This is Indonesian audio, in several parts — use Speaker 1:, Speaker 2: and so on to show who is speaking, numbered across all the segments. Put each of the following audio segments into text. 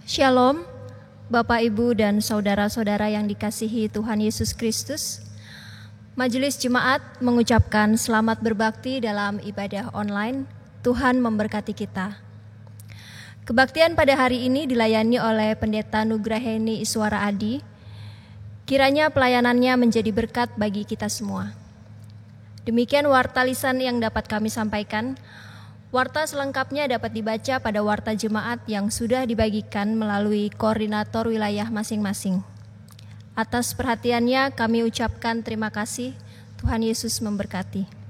Speaker 1: Shalom, Bapak, Ibu, dan saudara-saudara yang dikasihi Tuhan Yesus Kristus. Majelis Jemaat mengucapkan selamat berbakti dalam ibadah online. Tuhan memberkati kita. Kebaktian pada hari ini dilayani oleh Pendeta Nugraheni Iswara Adi. Kiranya pelayanannya menjadi berkat bagi kita semua. Demikian warta lisan yang dapat kami sampaikan. Warta selengkapnya dapat dibaca pada warta jemaat yang sudah dibagikan melalui koordinator wilayah masing-masing. Atas perhatiannya kami ucapkan terima kasih. Tuhan Yesus memberkati.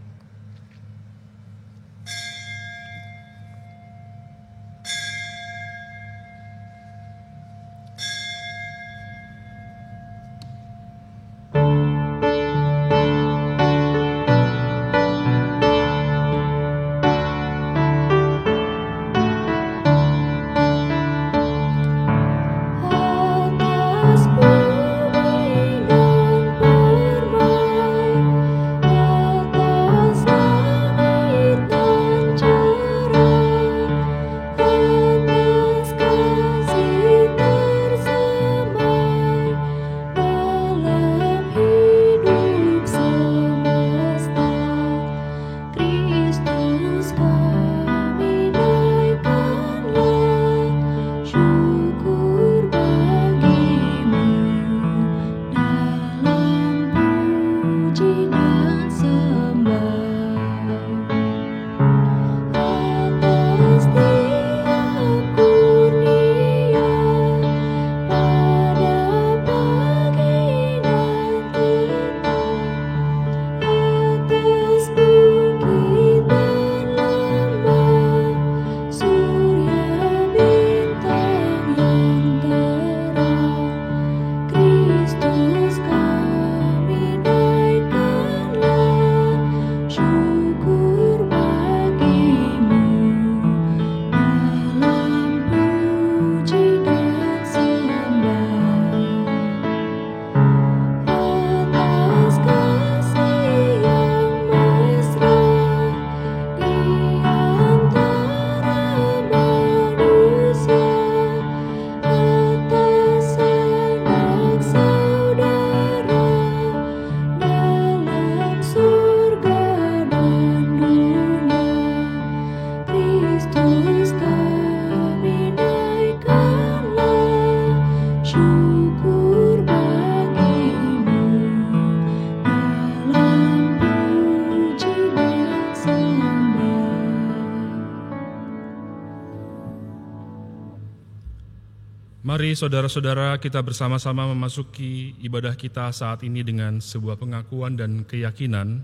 Speaker 2: Mari saudara-saudara kita bersama-sama memasuki ibadah kita saat ini dengan sebuah pengakuan dan keyakinan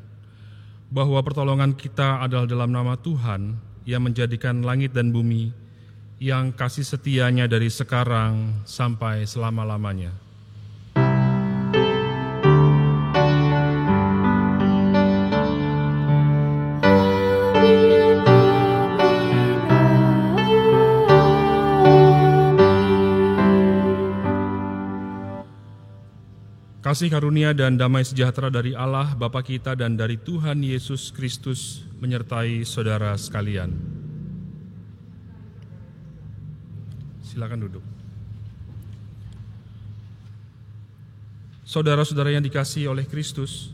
Speaker 2: bahwa pertolongan kita adalah dalam nama Tuhan yang menjadikan langit dan bumi, yang kasih setianya dari sekarang sampai selama-lamanya. Kasih karunia dan damai sejahtera dari Allah Bapa kita dan dari Tuhan Yesus Kristus menyertai saudara sekalian. Silakan duduk. Saudara-saudara yang dikasihi oleh Kristus,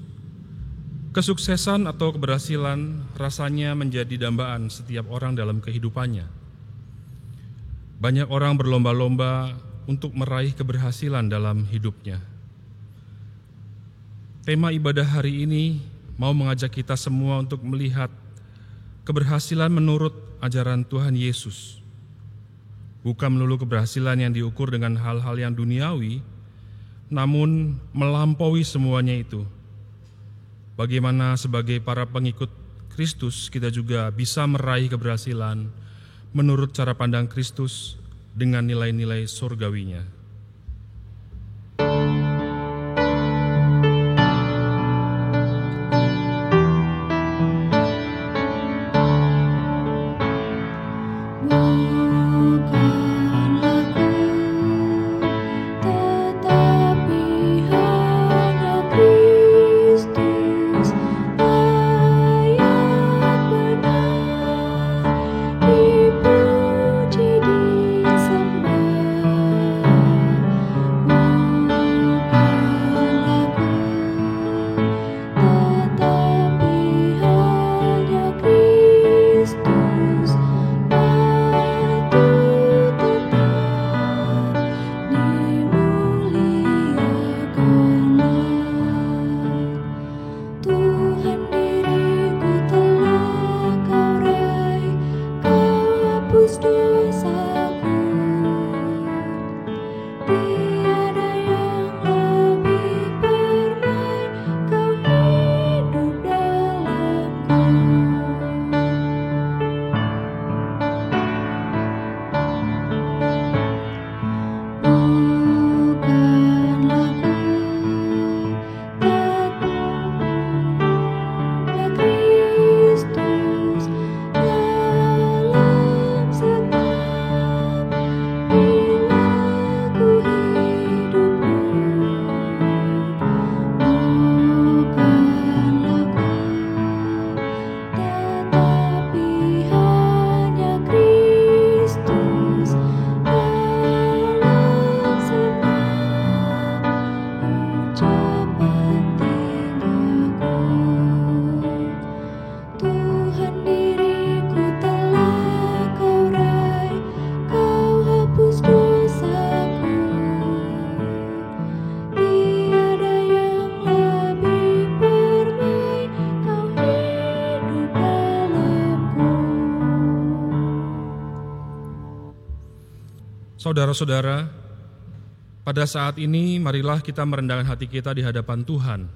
Speaker 2: kesuksesan atau keberhasilan rasanya menjadi dambaan setiap orang dalam kehidupannya. Banyak orang berlomba-lomba untuk meraih keberhasilan dalam hidupnya. Tema ibadah hari ini mau mengajak kita semua untuk melihat keberhasilan menurut ajaran Tuhan Yesus. Bukan melulu keberhasilan yang diukur dengan hal-hal yang duniawi, namun melampaui semuanya itu. Bagaimana sebagai para pengikut Kristus kita juga bisa meraih keberhasilan menurut cara pandang Kristus dengan nilai-nilai surgawinya.
Speaker 3: Dipuji, disembah.
Speaker 2: Saudara-saudara, pada saat ini marilah kita merendahkan hati kita di hadapan Tuhan.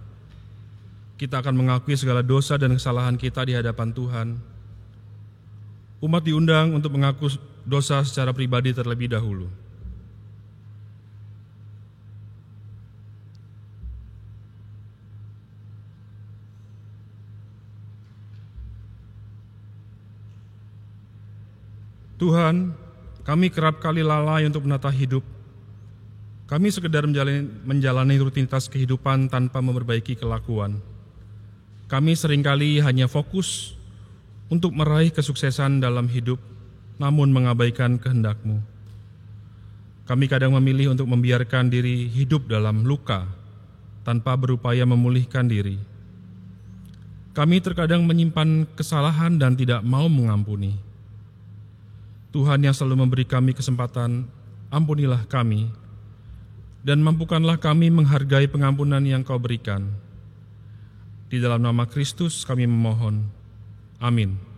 Speaker 2: Kita akan mengakui segala dosa dan kesalahan kita di hadapan Tuhan. Umat diundang untuk mengaku dosa secara pribadi terlebih dahulu. Tuhan, kami kerap kali lalai untuk menata hidup. Kami sekedar menjalani rutinitas kehidupan tanpa memperbaiki kelakuan. Kami seringkali hanya fokus untuk meraih kesuksesan dalam hidup, namun mengabaikan kehendak-Mu. Kami kadang memilih untuk membiarkan diri hidup dalam luka, tanpa berupaya memulihkan diri. Kami terkadang menyimpan kesalahan dan tidak mau mengampuni. Tuhan yang selalu memberi kami kesempatan, ampunilah kami, dan mampukanlah kami menghargai pengampunan yang Kau berikan. Di dalam nama Kristus kami memohon. Amin.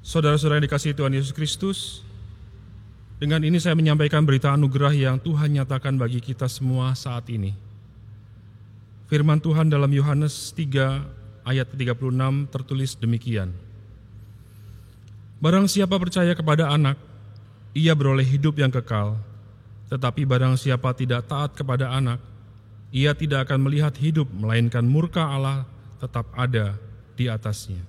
Speaker 2: Saudara-saudara yang dikasihi Tuhan Yesus Kristus, dengan ini saya menyampaikan berita anugerah yang Tuhan nyatakan bagi kita semua saat ini. Firman Tuhan dalam Yohanes 3 ayat 36 tertulis demikian. Barang siapa percaya kepada anak, ia beroleh hidup yang kekal. Tetapi barang siapa tidak taat kepada anak, ia tidak akan melihat hidup, melainkan murka Allah tetap ada di atasnya.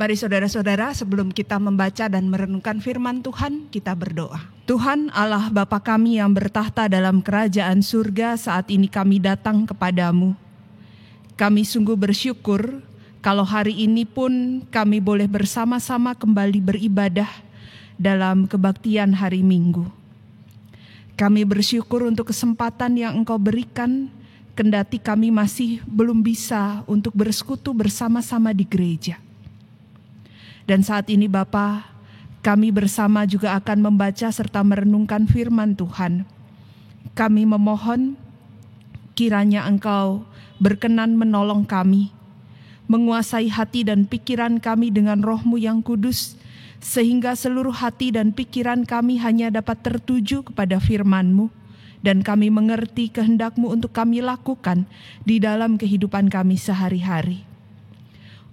Speaker 3: Mari saudara-saudara, sebelum kita membaca dan merenungkan firman Tuhan, kita berdoa. Tuhan Allah Bapa kami yang bertahta dalam kerajaan surga, saat ini kami datang kepadamu. Kami sungguh bersyukur kalau hari ini pun kami boleh bersama-sama kembali beribadah dalam kebaktian hari Minggu. Kami bersyukur untuk kesempatan yang Engkau berikan, kendati kami masih belum bisa untuk bersekutu bersama-sama di gereja. Dan saat ini Bapa, kami bersama juga akan membaca serta merenungkan firman Tuhan. Kami memohon kiranya Engkau berkenan menolong kami, menguasai hati dan pikiran kami dengan Roh-Mu yang kudus, sehingga seluruh hati dan pikiran kami hanya dapat tertuju kepada firman-Mu, dan kami mengerti kehendak-Mu untuk kami lakukan di dalam kehidupan kami sehari-hari.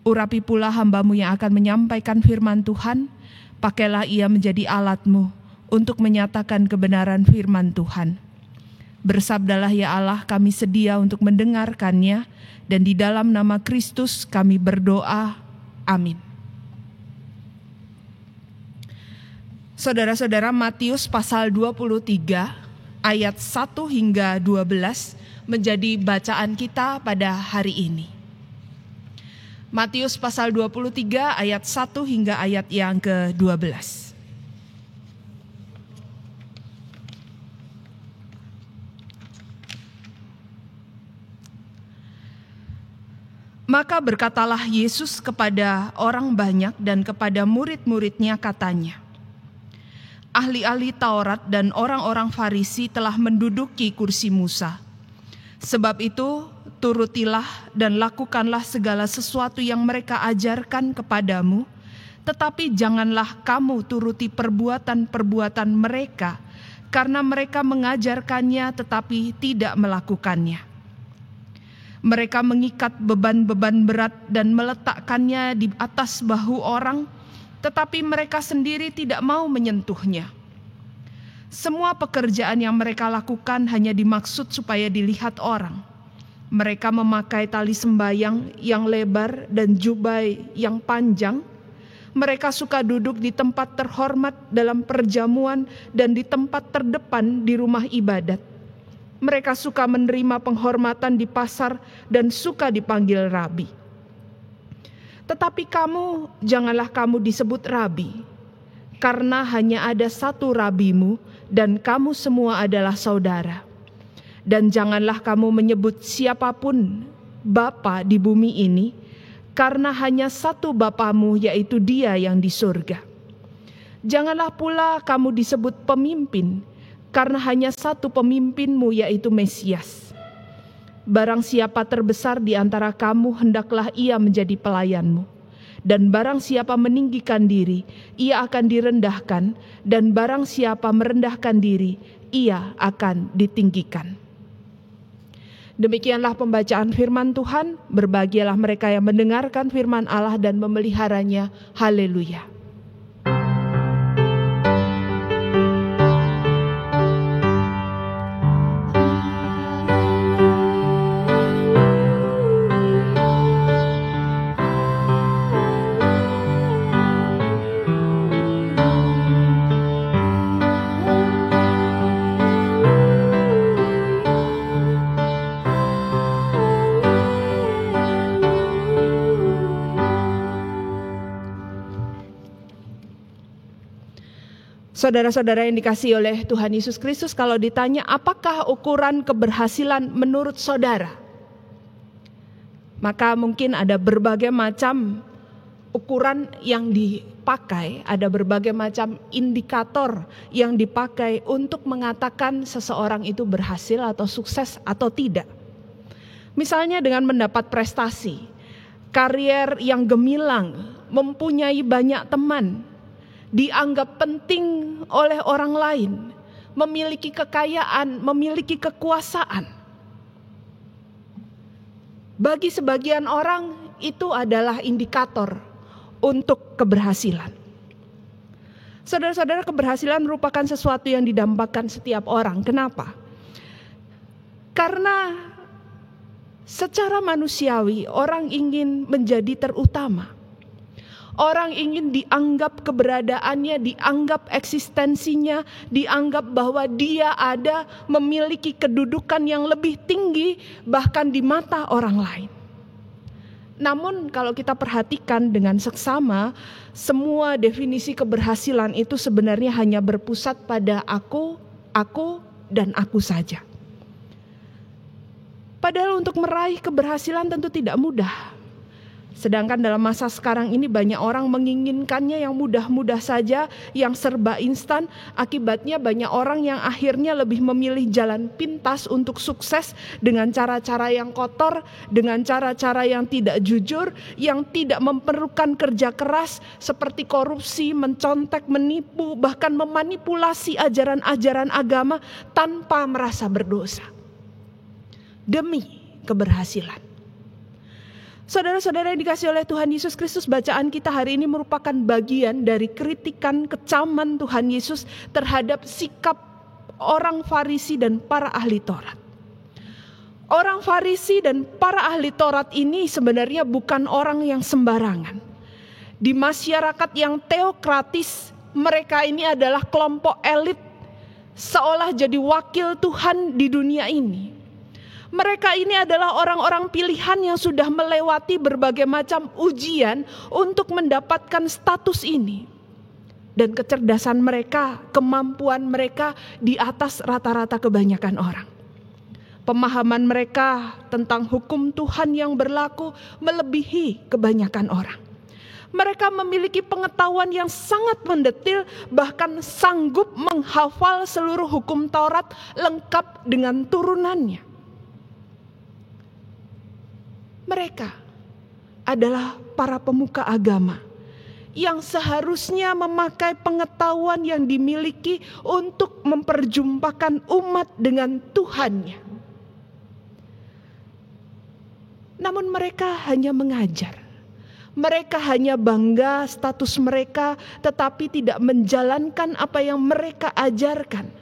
Speaker 3: Urapi pula hamba-Mu yang akan menyampaikan firman Tuhan, pakailah ia menjadi alat-Mu untuk menyatakan kebenaran firman Tuhan. Bersabdalah ya Allah, kami sedia untuk mendengarkannya, dan di dalam nama Kristus kami berdoa. Amin. Saudara-saudara, Matius pasal 23 ayat 1 hingga 12 menjadi bacaan kita pada hari ini. Matius pasal 23 ayat 1 hingga ayat yang ke-12. Maka berkatalah Yesus kepada orang banyak dan kepada murid-muridnya, katanya, ahli-ahli Taurat dan orang-orang Farisi telah menduduki kursi Musa. Sebab itu, turutilah dan lakukanlah segala sesuatu yang mereka ajarkan kepadamu, tetapi janganlah kamu turuti perbuatan-perbuatan mereka, karena mereka mengajarkannya tetapi tidak melakukannya. Mereka mengikat beban-beban berat dan meletakkannya di atas bahu orang, tetapi mereka sendiri tidak mau menyentuhnya. Semua pekerjaan yang mereka lakukan hanya dimaksud supaya dilihat orang. Mereka memakai tali sembayang yang lebar dan jubah yang panjang. Mereka suka duduk di tempat terhormat dalam perjamuan dan di tempat terdepan di rumah ibadat. Mereka suka menerima penghormatan di pasar dan suka dipanggil rabi. Tetapi kamu, janganlah kamu disebut rabi, karena hanya ada satu rabimu dan kamu semua adalah saudara. Dan janganlah kamu menyebut siapapun Bapa di bumi ini, karena hanya satu Bapamu, yaitu Dia yang di surga. Janganlah pula kamu disebut pemimpin, karena hanya satu pemimpinmu, yaitu Mesias. Barang siapa terbesar di antara kamu, hendaklah ia menjadi pelayanmu. Dan barang siapa meninggikan diri, ia akan direndahkan. Dan barang siapa merendahkan diri, ia akan ditinggikan. Demikianlah pembacaan firman Tuhan. Berbahagialah mereka yang mendengarkan firman Allah dan memeliharanya. Haleluya. Saudara-saudara yang dikasihi oleh Tuhan Yesus Kristus, kalau ditanya apakah ukuran keberhasilan menurut saudara? Maka mungkin ada berbagai macam ukuran yang dipakai, ada berbagai macam indikator yang dipakai untuk mengatakan seseorang itu berhasil atau sukses atau tidak. Misalnya dengan mendapat prestasi, karier yang gemilang, mempunyai banyak teman, dianggap penting oleh orang lain, memiliki kekayaan, memiliki kekuasaan. Bagi sebagian orang itu adalah indikator untuk keberhasilan. Saudara-saudara, keberhasilan merupakan sesuatu yang didambakan setiap orang. Kenapa? Karena secara manusiawi orang ingin menjadi terutama. Orang ingin dianggap keberadaannya, dianggap eksistensinya, dianggap bahwa dia ada, memiliki kedudukan yang lebih tinggi bahkan di mata orang lain. Namun kalau kita perhatikan dengan seksama, semua definisi keberhasilan itu sebenarnya hanya berpusat pada aku, dan aku saja. Padahal untuk meraih keberhasilan tentu tidak mudah. Sedangkan dalam masa sekarang ini banyak orang menginginkannya yang mudah-mudah saja, yang serba instan. Akibatnya banyak orang yang akhirnya lebih memilih jalan pintas untuk sukses dengan cara-cara yang kotor, dengan cara-cara yang tidak jujur, yang tidak memerlukan kerja keras seperti korupsi, mencontek, menipu, bahkan memanipulasi ajaran-ajaran agama tanpa merasa berdosa. Demi keberhasilan. Saudara-saudara yang dikasihi oleh Tuhan Yesus Kristus, bacaan kita hari ini merupakan bagian dari kritikan kecaman Tuhan Yesus terhadap sikap orang Farisi dan para ahli Taurat. Orang Farisi dan para ahli Taurat ini sebenarnya bukan orang yang sembarangan. Di masyarakat yang teokratis, mereka ini adalah kelompok elit, seolah jadi wakil Tuhan di dunia ini. Mereka ini adalah orang-orang pilihan yang sudah melewati berbagai macam ujian untuk mendapatkan status ini. Dan kecerdasan mereka, kemampuan mereka di atas rata-rata kebanyakan orang. Pemahaman mereka tentang hukum Tuhan yang berlaku melebihi kebanyakan orang. Mereka memiliki pengetahuan yang sangat mendetil, bahkan sanggup menghafal seluruh hukum Taurat lengkap dengan turunannya. Mereka adalah para pemuka agama yang seharusnya memakai pengetahuan yang dimiliki untuk memperjumpakan umat dengan Tuhannya. Namun mereka hanya mengajar. Mereka hanya bangga status mereka, tetapi tidak menjalankan apa yang mereka ajarkan.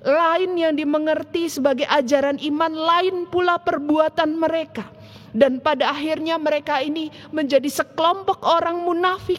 Speaker 3: Lain yang dimengerti sebagai ajaran iman, lain pula perbuatan mereka. Dan pada akhirnya mereka ini menjadi sekelompok orang munafik.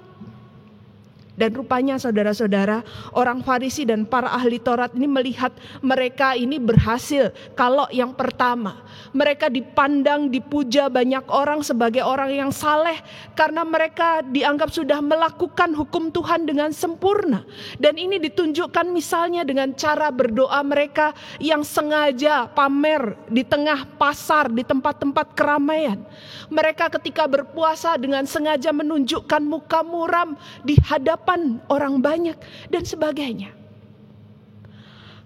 Speaker 3: Dan rupanya saudara-saudara, orang Farisi dan para ahli Taurat ini melihat mereka ini berhasil. Kalau yang pertama, mereka dipandang, dipuja banyak orang sebagai orang yang saleh karena mereka dianggap sudah melakukan hukum Tuhan dengan sempurna. Dan ini ditunjukkan misalnya dengan cara berdoa mereka yang sengaja pamer di tengah pasar, di tempat-tempat keramaian. Mereka ketika berpuasa dengan sengaja menunjukkan muka muram di hadapan orang banyak dan sebagainya.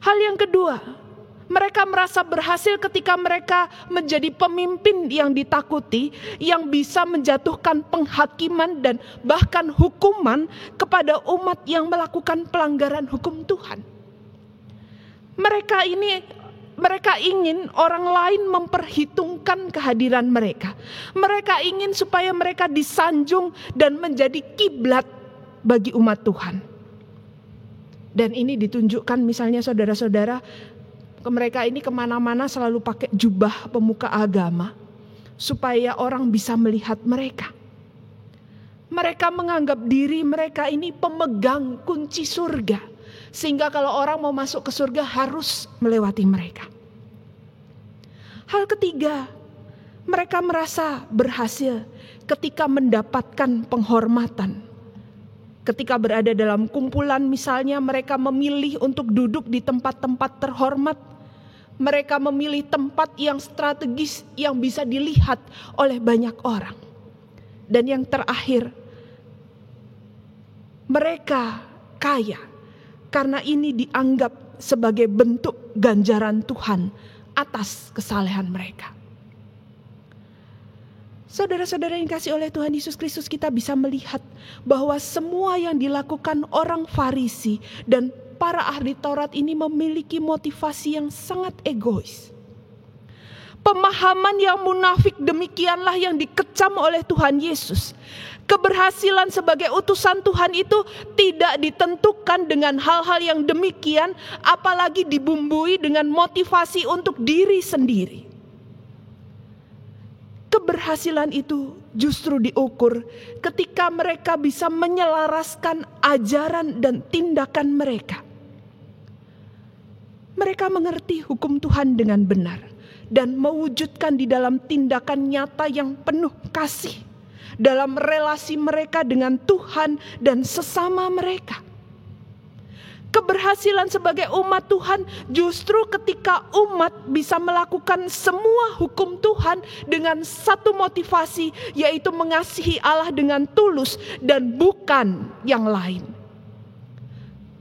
Speaker 3: Hal yang kedua, mereka merasa berhasil ketika mereka menjadi pemimpin yang ditakuti, yang bisa menjatuhkan penghakiman dan bahkan hukuman kepada umat yang melakukan pelanggaran hukum Tuhan. Mereka ingin orang lain memperhitungkan kehadiran mereka. Mereka ingin supaya mereka disanjung dan menjadi kiblat bagi umat Tuhan. Dan ini ditunjukkan misalnya saudara-saudara, mereka ini kemana-mana selalu pakai jubah pemuka agama supaya orang bisa melihat mereka. Mereka menganggap diri mereka ini pemegang kunci surga, sehingga kalau orang mau masuk ke surga harus melewati mereka. Hal ketiga, mereka merasa berhasil ketika mendapatkan penghormatan. Ketika berada dalam kumpulan misalnya, mereka memilih untuk duduk di tempat-tempat terhormat. Mereka memilih tempat yang strategis yang bisa dilihat oleh banyak orang. Dan yang terakhir, mereka kaya karena ini dianggap sebagai bentuk ganjaran Tuhan atas kesalehan mereka. Saudara-saudara yang dikasihi oleh Tuhan Yesus Kristus, kita bisa melihat bahwa semua yang dilakukan orang Farisi dan para ahli Taurat ini memiliki motivasi yang sangat egois. Pemahaman yang munafik demikianlah yang dikecam oleh Tuhan Yesus. Keberhasilan sebagai utusan Tuhan itu tidak ditentukan dengan hal-hal yang demikian, apalagi dibumbui dengan motivasi untuk diri sendiri. Keberhasilan itu justru diukur ketika mereka bisa menyelaraskan ajaran dan tindakan mereka. Mereka mengerti hukum Tuhan dengan benar dan mewujudkan di dalam tindakan nyata yang penuh kasih dalam relasi mereka dengan Tuhan dan sesama mereka. Keberhasilan sebagai umat Tuhan justru ketika umat bisa melakukan semua hukum Tuhan dengan satu motivasi, yaitu mengasihi Allah dengan tulus dan bukan yang lain.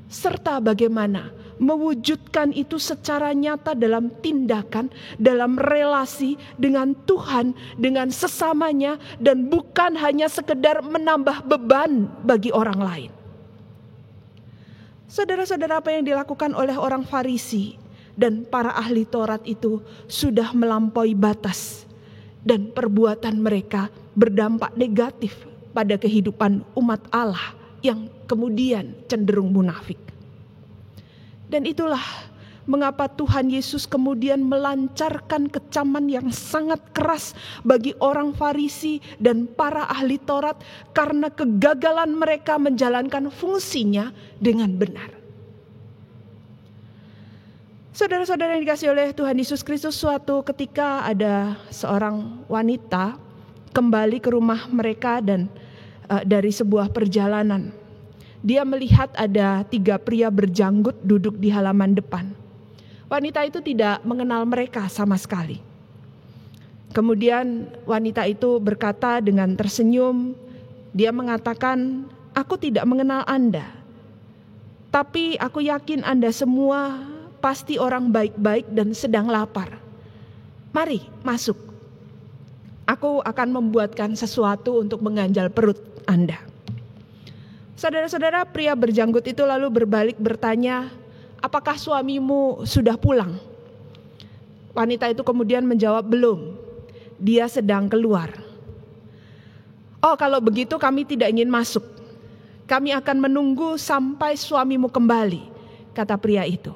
Speaker 3: Serta bagaimana mewujudkan itu secara nyata dalam tindakan, dalam relasi dengan Tuhan, dengan sesamanya, dan bukan hanya sekedar menambah beban bagi orang lain. Saudara-saudara, apa yang dilakukan oleh orang Farisi dan para ahli Taurat itu sudah melampaui batas, dan perbuatan mereka berdampak negatif pada kehidupan umat Allah yang kemudian cenderung munafik. Dan itulah mengapa Tuhan Yesus kemudian melancarkan kecaman yang sangat keras bagi orang Farisi dan para ahli Taurat karena kegagalan mereka menjalankan fungsinya dengan benar. Saudara-saudara yang dikasihi oleh Tuhan Yesus Kristus, suatu ketika ada seorang wanita kembali ke rumah mereka dan dari sebuah perjalanan. Dia melihat ada 3 pria berjanggut duduk di halaman depan. Wanita itu tidak mengenal mereka sama sekali. Kemudian wanita itu berkata dengan tersenyum, dia mengatakan, "Aku tidak mengenal Anda, tapi aku yakin Anda semua pasti orang baik-baik dan sedang lapar. Mari masuk. Aku akan membuatkan sesuatu untuk mengganjal perut Anda." Saudara-saudara, pria berjanggut itu lalu berbalik bertanya, "Apakah suamimu sudah pulang?" Wanita itu kemudian menjawab, "Belum, dia sedang keluar." "Oh, kalau begitu kami tidak ingin masuk. Kami akan menunggu sampai suamimu kembali," kata pria itu.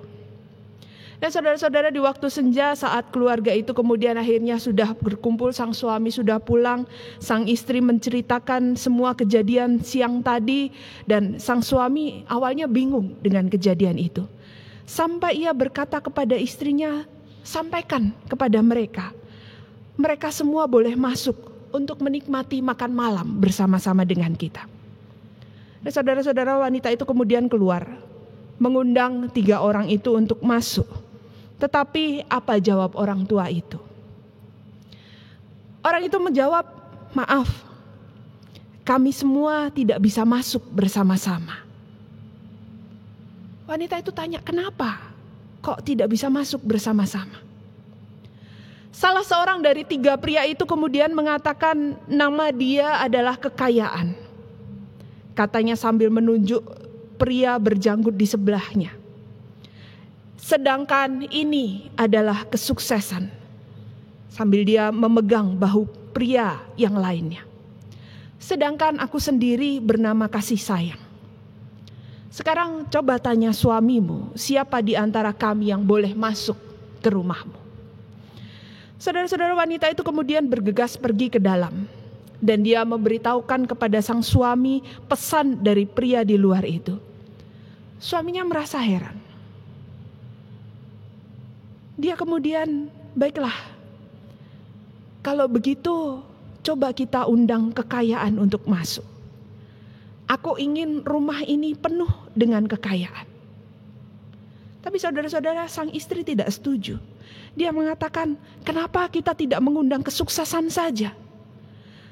Speaker 3: Dan saudara-saudara, di waktu senja saat keluarga itu kemudian akhirnya sudah berkumpul, sang suami sudah pulang, sang istri menceritakan semua kejadian siang tadi, dan sang suami awalnya bingung dengan kejadian itu. Sampai ia berkata kepada istrinya, "Sampaikan kepada mereka, mereka semua boleh masuk untuk menikmati makan malam bersama-sama dengan kita." Dan saudara-saudara, wanita itu kemudian keluar, mengundang 3 orang itu untuk masuk. Tetapi apa jawab orang tua itu? Orang itu menjawab, "Maaf, kami semua tidak bisa masuk bersama-sama." Wanita itu tanya, "Kenapa kok tidak bisa masuk bersama-sama?" Salah seorang dari 3 pria itu kemudian mengatakan nama dia adalah kekayaan. Katanya sambil menunjuk pria berjanggut di sebelahnya. "Sedangkan ini adalah kesuksesan." Sambil dia memegang bahu pria yang lainnya. "Sedangkan aku sendiri bernama kasih sayang. Sekarang coba tanya suamimu, siapa di antara kami yang boleh masuk ke rumahmu?" Saudara-saudara, wanita itu kemudian bergegas pergi ke dalam. Dan dia memberitahukan kepada sang suami pesan dari pria di luar itu. Suaminya merasa heran. Dia kemudian, "Baiklah, kalau begitu coba kita undang kekayaan untuk masuk. Aku ingin rumah ini penuh dengan kekayaan." Tapi saudara-saudara, sang istri tidak setuju. Dia mengatakan, "Kenapa kita tidak mengundang kesuksesan saja?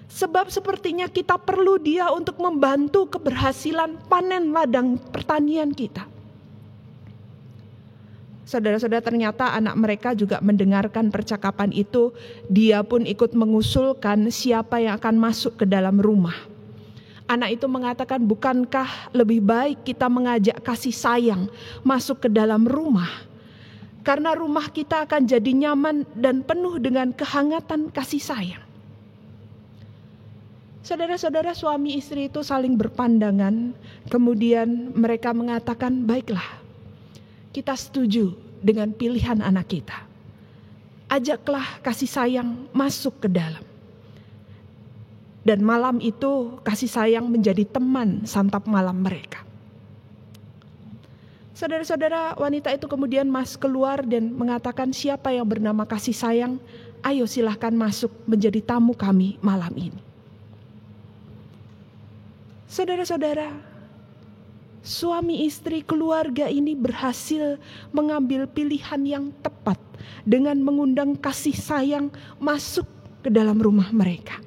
Speaker 3: Sebab sepertinya kita perlu dia untuk membantu keberhasilan panen ladang pertanian kita." Saudara-saudara, ternyata anak mereka juga mendengarkan percakapan itu. Dia pun ikut mengusulkan siapa yang akan masuk ke dalam rumah. Anak itu mengatakan, "Bukankah lebih baik kita mengajak kasih sayang masuk ke dalam rumah? Karena rumah kita akan jadi nyaman dan penuh dengan kehangatan kasih sayang." Saudara-saudara, suami istri itu saling berpandangan. Kemudian mereka mengatakan, "Baiklah, kita setuju dengan pilihan anak kita. Ajaklah kasih sayang masuk ke dalam." Dan malam itu kasih sayang menjadi teman santap malam mereka. Saudara-saudara, wanita itu kemudian keluar dan mengatakan, siapa yang bernama kasih sayang, ayo silahkan masuk menjadi tamu kami malam ini. Saudara-saudara, suami istri keluarga ini berhasil mengambil pilihan yang tepat dengan mengundang kasih sayang masuk ke dalam rumah mereka.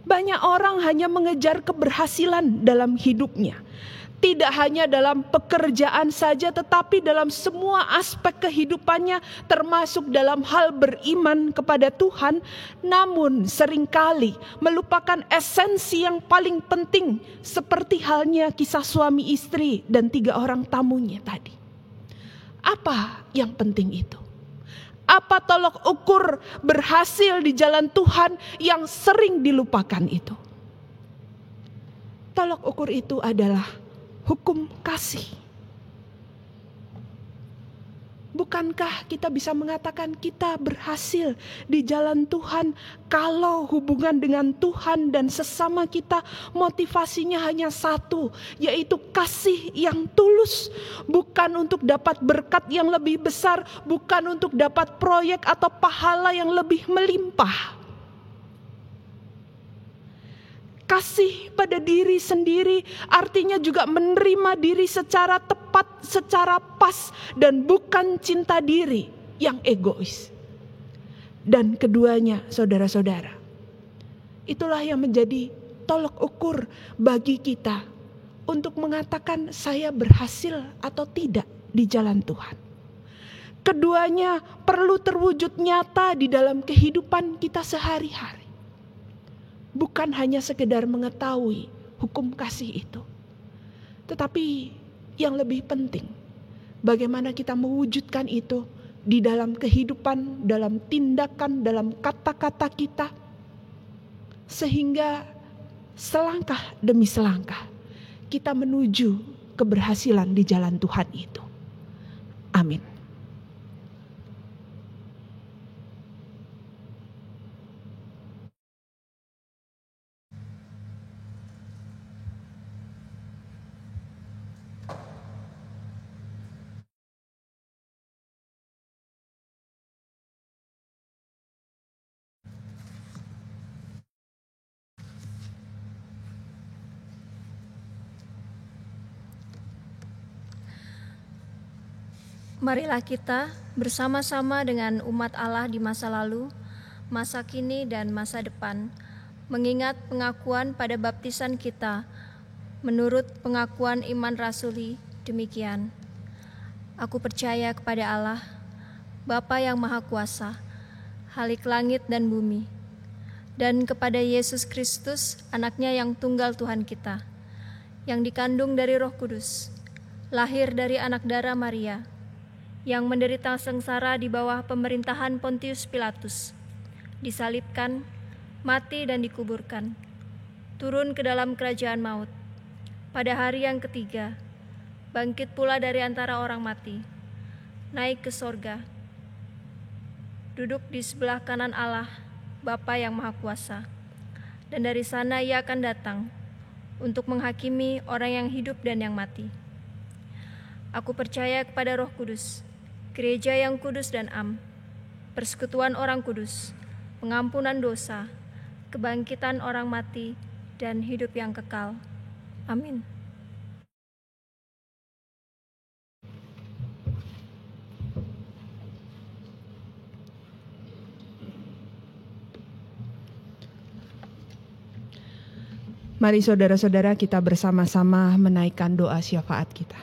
Speaker 3: Banyak orang hanya mengejar keberhasilan dalam hidupnya. Tidak hanya dalam pekerjaan saja, tetapi dalam semua aspek kehidupannya, termasuk dalam hal beriman kepada Tuhan. Namun seringkali melupakan esensi yang paling penting, seperti halnya kisah suami istri dan 3 orang tamunya tadi. Apa yang penting itu? Apa tolok ukur berhasil di jalan Tuhan yang sering dilupakan itu? Tolok ukur itu adalah hukum kasih. Bukankah kita bisa mengatakan kita berhasil di jalan Tuhan kalau hubungan dengan Tuhan dan sesama kita motivasinya hanya satu, yaitu kasih yang tulus, bukan untuk dapat berkat yang lebih besar, bukan untuk dapat proyek atau pahala yang lebih melimpah. Kasih pada diri sendiri artinya juga menerima diri secara tepat, secara pas, dan bukan cinta diri yang egois. Dan keduanya, saudara-saudara, itulah yang menjadi tolok ukur bagi kita untuk mengatakan saya berhasil atau tidak di jalan Tuhan. Keduanya perlu terwujud nyata di dalam kehidupan kita sehari-hari. Bukan hanya sekedar mengetahui hukum kasih itu, tetapi yang lebih penting, bagaimana kita mewujudkan itu di dalam kehidupan, dalam tindakan, dalam kata-kata kita, sehingga selangkah demi selangkah kita menuju keberhasilan di jalan Tuhan itu. Amin.
Speaker 1: Marilah kita bersama-sama dengan umat Allah di masa lalu, masa kini, dan masa depan, mengingat pengakuan pada baptisan kita, menurut pengakuan iman rasuli demikian. Aku percaya kepada Allah, Bapa yang Maha Kuasa, Khalik langit dan bumi, dan kepada Yesus Kristus, anaknya yang tunggal Tuhan kita, yang dikandung dari Roh Kudus, lahir dari anak darah Maria, yang menderita sengsara di bawah pemerintahan Pontius Pilatus, disalibkan, mati dan dikuburkan, turun ke dalam kerajaan maut. Pada hari yang ketiga, bangkit pula dari antara orang mati, naik ke sorga, duduk di sebelah kanan Allah, Bapa yang Maha Kuasa, dan dari sana Ia akan datang untuk menghakimi orang yang hidup dan yang mati. Aku percaya kepada Roh Kudus, Gereja yang kudus dan am, persekutuan orang kudus, pengampunan dosa, kebangkitan orang mati, dan hidup yang kekal. Amin.
Speaker 3: Mari saudara-saudara kita bersama-sama menaikkan doa syafaat kita.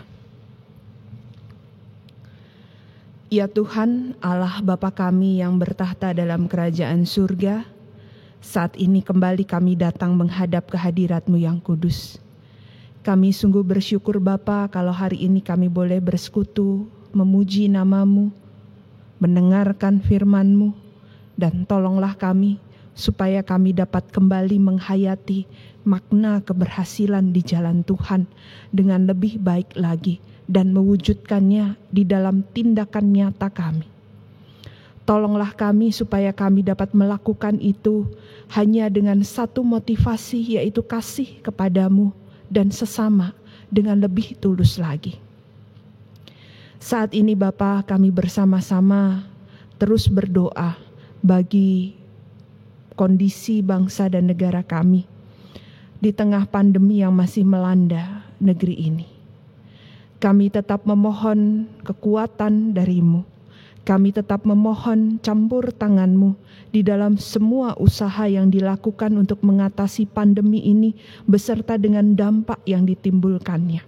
Speaker 3: Ya Tuhan, Allah Bapa kami yang bertahta dalam kerajaan surga, saat ini kembali kami datang menghadap kehadirat-Mu yang kudus. Kami sungguh bersyukur Bapa kalau hari ini kami boleh bersekutu, memuji nama-Mu, mendengarkan firman-Mu, dan tolonglah kami supaya kami dapat kembali menghayati makna keberhasilan di jalan Tuhan dengan lebih baik lagi, dan mewujudkannya di dalam tindakan nyata kami. Tolonglah kami supaya kami dapat melakukan itu hanya dengan satu motivasi, yaitu kasih kepadamu dan sesama dengan lebih tulus lagi. Saat ini Bapa, kami bersama-sama terus berdoa bagi kondisi bangsa dan negara kami di tengah pandemi yang masih melanda negeri ini. Kami tetap memohon kekuatan dari-Mu. Kami tetap memohon campur tangan-Mu di dalam semua usaha yang dilakukan untuk mengatasi pandemi ini beserta dengan dampak yang ditimbulkannya.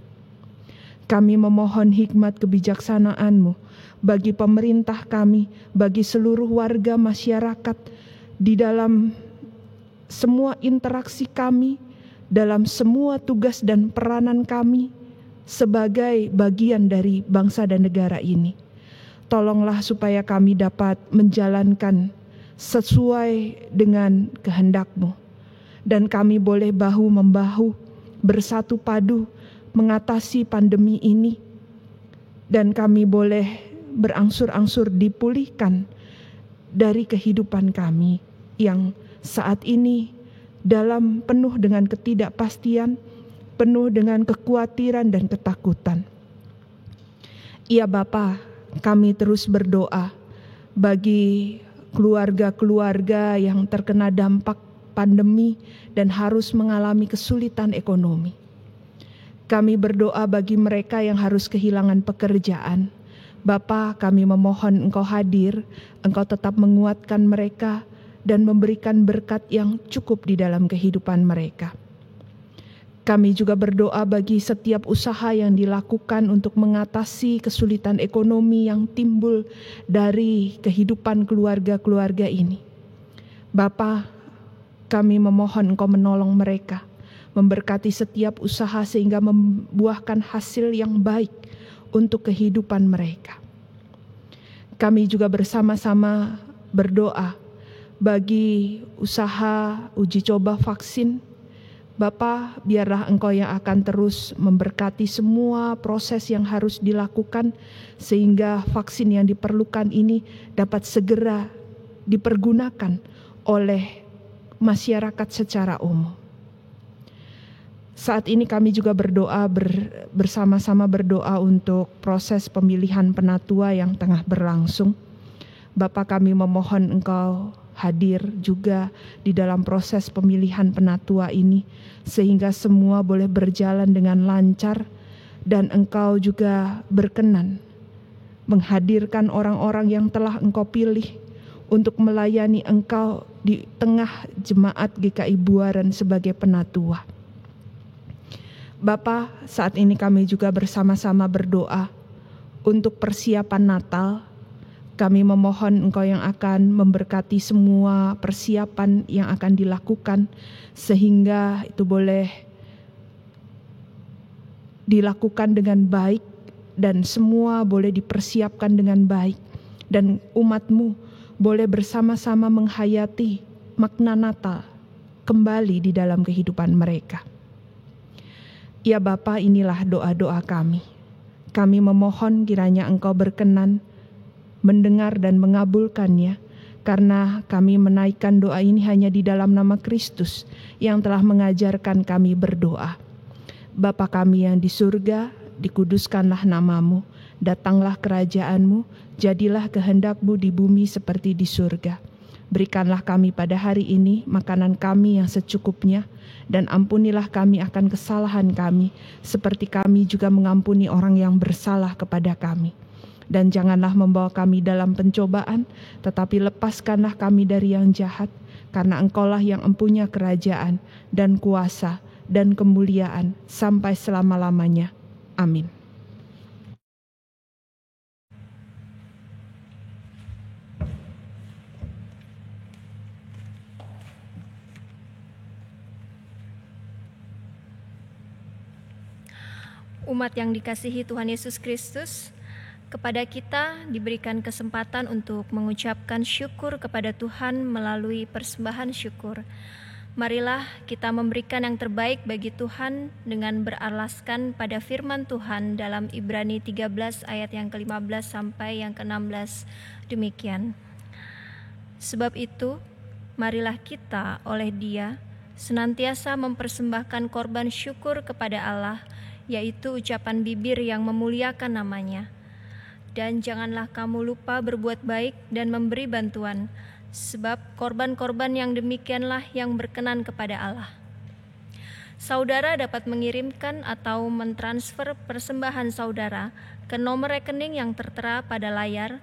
Speaker 3: Kami memohon hikmat kebijaksanaan-Mu bagi pemerintah kami, bagi seluruh warga masyarakat, di dalam semua interaksi kami, dalam semua tugas dan peranan kami sebagai bagian dari bangsa dan negara ini. Tolonglah supaya kami dapat menjalankan sesuai dengan kehendak-Mu. Dan kami boleh bahu-membahu, bersatu padu mengatasi pandemi ini. Dan kami boleh berangsur-angsur dipulihkan dari kehidupan kami yang saat ini dalam penuh dengan ketidakpastian, penuh dengan kekhawatiran dan ketakutan. Ya Bapa, kami terus berdoa bagi keluarga-keluarga yang terkena dampak pandemi dan harus mengalami kesulitan ekonomi. Kami berdoa bagi mereka yang harus kehilangan pekerjaan. Bapa, kami memohon Engkau hadir, Engkau tetap menguatkan mereka dan memberikan berkat yang cukup di dalam kehidupan mereka. Kami juga berdoa bagi setiap usaha yang dilakukan untuk mengatasi kesulitan ekonomi yang timbul dari kehidupan keluarga-keluarga ini. Bapa, kami memohon Engkau menolong mereka, memberkati setiap usaha sehingga membuahkan hasil yang baik untuk kehidupan mereka. Kami juga bersama-sama berdoa bagi usaha uji coba vaksin. Bapa, biarlah Engkau yang akan terus memberkati semua proses yang harus dilakukan sehingga vaksin yang diperlukan ini dapat segera dipergunakan oleh masyarakat secara umum. Saat ini kami juga berdoa bersama-sama berdoa untuk proses pemilihan penatua yang tengah berlangsung. Bapa, kami memohon Engkau hadir juga di dalam proses pemilihan penatua ini sehingga semua boleh berjalan dengan lancar dan Engkau juga berkenan menghadirkan orang-orang yang telah Engkau pilih untuk melayani Engkau di tengah jemaat GKI Buaran sebagai penatua. Bapa, saat ini kami juga bersama-sama berdoa untuk persiapan Natal. Kami memohon Engkau yang akan memberkati semua persiapan yang akan dilakukan sehingga itu boleh dilakukan dengan baik dan semua boleh dipersiapkan dengan baik dan umat-Mu boleh bersama-sama menghayati makna Natal kembali di dalam kehidupan mereka. Ya Bapa, inilah doa-doa kami. Kami memohon kiranya Engkau berkenan mendengar dan mengabulkannya, karena kami menaikkan doa ini hanya di dalam nama Kristus yang telah mengajarkan kami berdoa. Bapa kami yang di surga, dikuduskanlah nama-Mu, datanglah kerajaan-Mu, jadilah kehendak-Mu di bumi seperti di surga. Berikanlah kami pada hari ini makanan kami yang secukupnya, dan ampunilah kami akan kesalahan kami, seperti kami juga mengampuni orang yang bersalah kepada kami. Dan janganlah membawa kami dalam pencobaan, tetapi lepaskanlah kami dari yang jahat, karena Engkaulah yang empunya kerajaan dan kuasa dan kemuliaan sampai selama-lamanya. Amin.
Speaker 1: Umat yang dikasihi Tuhan Yesus Kristus, kepada kita diberikan kesempatan untuk mengucapkan syukur kepada Tuhan melalui persembahan syukur. Marilah kita memberikan yang terbaik bagi Tuhan dengan beralaskan pada firman Tuhan dalam Ibrani 13 ayat yang ke-15 sampai yang ke-16. Demikian. Sebab itu, marilah kita oleh Dia senantiasa mempersembahkan korban syukur kepada Allah, yaitu ucapan bibir yang memuliakan nama-Nya. Dan janganlah kamu lupa berbuat baik dan memberi bantuan, sebab korban-korban yang demikianlah yang berkenan kepada Allah. Saudara dapat mengirimkan atau mentransfer persembahan saudara ke nomor rekening yang tertera pada layar,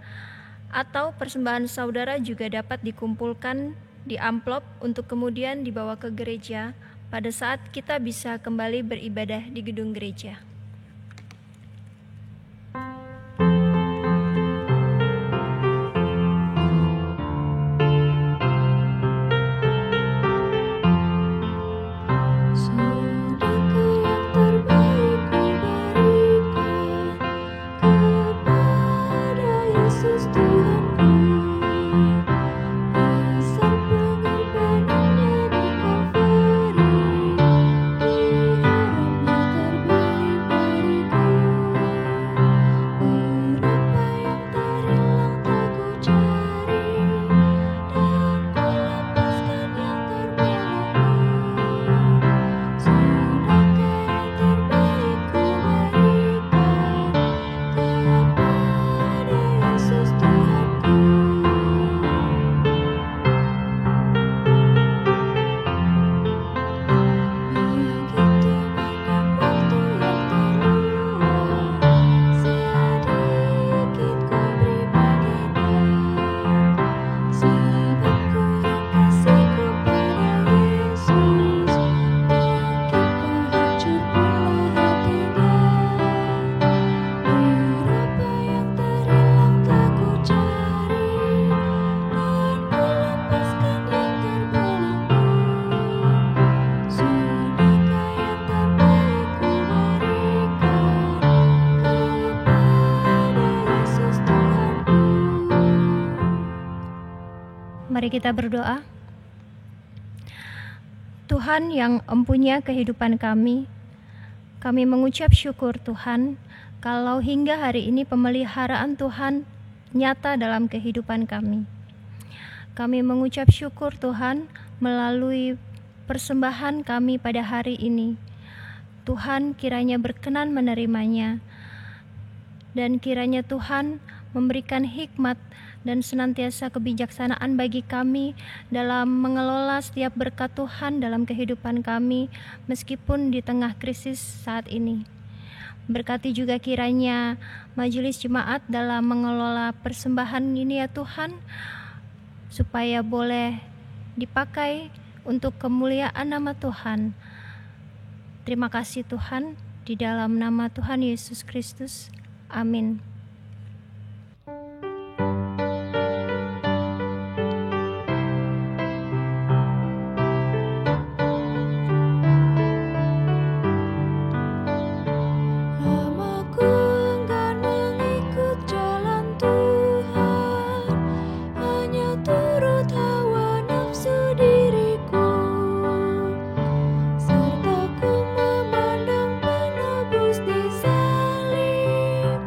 Speaker 1: atau persembahan saudara juga dapat dikumpulkan di amplop untuk kemudian dibawa ke gereja pada saat kita bisa kembali beribadah di gedung gereja. Mari kita berdoa. Tuhan yang empunya kehidupan kami mengucap syukur Tuhan kalau hingga hari ini pemeliharaan Tuhan nyata dalam kehidupan kami. Kami mengucap syukur Tuhan melalui persembahan kami pada hari ini. Tuhan kiranya berkenan menerimanya, dan kiranya Tuhan memberikan hikmat dan senantiasa kebijaksanaan bagi kami dalam mengelola setiap berkat Tuhan dalam kehidupan kami meskipun di tengah krisis saat ini. Berkati juga kiranya majelis jemaat dalam mengelola persembahan ini ya Tuhan, supaya boleh dipakai untuk kemuliaan nama Tuhan. Terima kasih Tuhan, di dalam nama Tuhan Yesus Kristus. Amin.
Speaker 4: Serta ku memandang penebus di salib.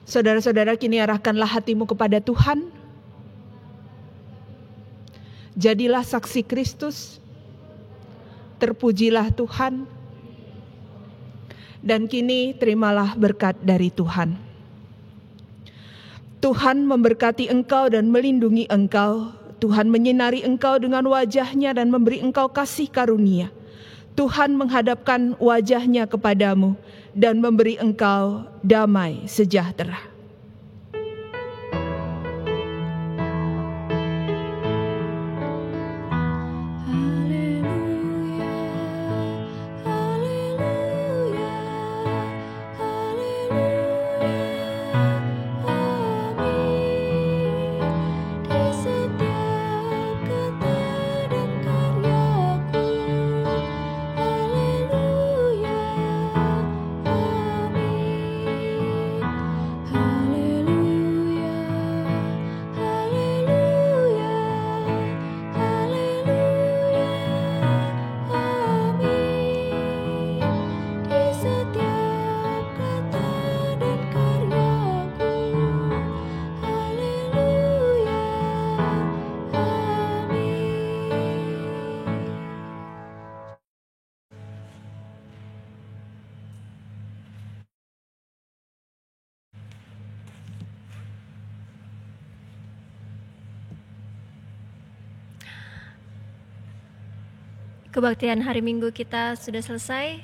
Speaker 3: Saudara-saudara, kini arahkanlah hatimu kepada Tuhan. Jadilah saksi Kristus. Terpujilah Tuhan. Dan kini terimalah berkat dari Tuhan. Tuhan memberkati engkau dan melindungi engkau. Tuhan menyinari engkau dengan wajah-Nya dan memberi engkau kasih karunia. Tuhan menghadapkan wajah-Nya kepadamu dan memberi engkau damai sejahtera.
Speaker 1: Kebaktian hari Minggu kita sudah selesai.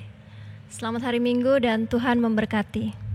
Speaker 1: Selamat hari Minggu dan Tuhan memberkati.